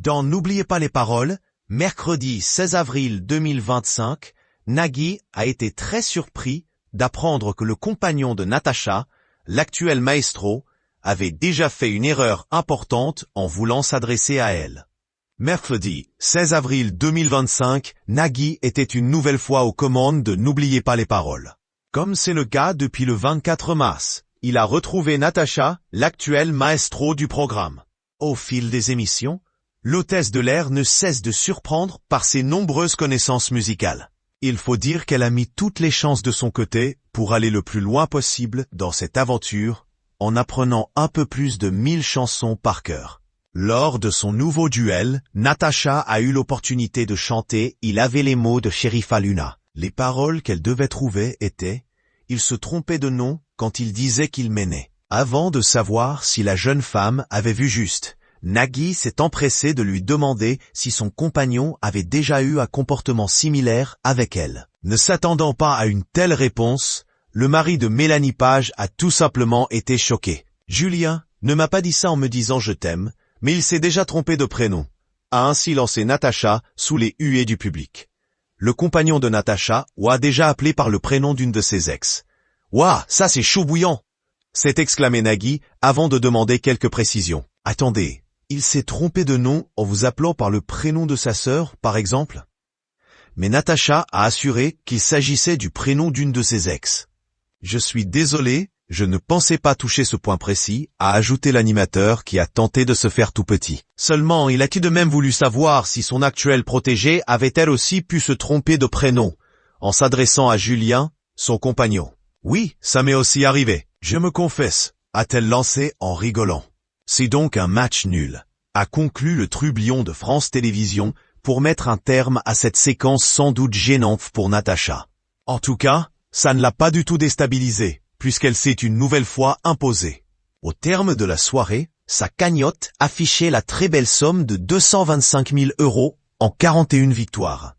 Dans N'oubliez pas les paroles, mercredi 16 avril 2025, Nagui a été très surpris d'apprendre que le compagnon de Natacha, l'actuel maestro, avait déjà fait une erreur importante en voulant s'adresser à elle. Mercredi 16 avril 2025, Nagui était une nouvelle fois aux commandes de N'oubliez pas les paroles. Comme c'est le cas depuis le 24 mars, il a retrouvé Natacha, l'actuel maestro du programme. Au fil des émissions, l'hôtesse de l'air ne cesse de surprendre par ses nombreuses connaissances musicales. Il faut dire qu'elle a mis toutes les chances de son côté pour aller le plus loin possible dans cette aventure, en apprenant un peu plus de 1000 chansons par cœur. Lors de son nouveau duel, Natacha a eu l'opportunité de chanter « Il avait les mots de Sherifa Luna ». Les paroles qu'elle devait trouver étaient « Il se trompait de nom quand il disait qu'il m'aimait ». Avant de savoir si la jeune femme avait vu juste, Nagui s'est empressé de lui demander si son compagnon avait déjà eu un comportement similaire avec elle. Ne s'attendant pas à une telle réponse, le mari de Mélanie Page a tout simplement été choqué. « Julien ne m'a pas dit ça en me disant je t'aime, mais il s'est déjà trompé de prénom », a ainsi lancé Natacha sous les huées du public. Le compagnon de Natacha a déjà appelé par le prénom d'une de ses ex. « Ouah, ça c'est chaud bouillant !» s'est exclamé Nagui avant de demander quelques précisions. « Attendez, il s'est trompé de nom en vous appelant par le prénom de sa sœur, par exemple ?» Mais Natacha a assuré qu'il s'agissait du prénom d'une de ses ex. « Je suis désolé, je ne pensais pas toucher ce point précis », a ajouté l'animateur qui a tenté de se faire tout petit. Seulement, il a tout de même voulu savoir si son actuelle protégée avait elle aussi pu se tromper de prénom, en s'adressant à Julien, son compagnon. « Oui, ça m'est aussi arrivé, je me confesse », a-t-elle lancé en rigolant. C'est donc un match nul, a conclu le trublion de France Télévisions pour mettre un terme à cette séquence sans doute gênante pour Natacha. En tout cas, ça ne l'a pas du tout déstabilisée, puisqu'elle s'est une nouvelle fois imposée. Au terme de la soirée, sa cagnotte affichait la très belle somme de 225 000 € en 41 victoires.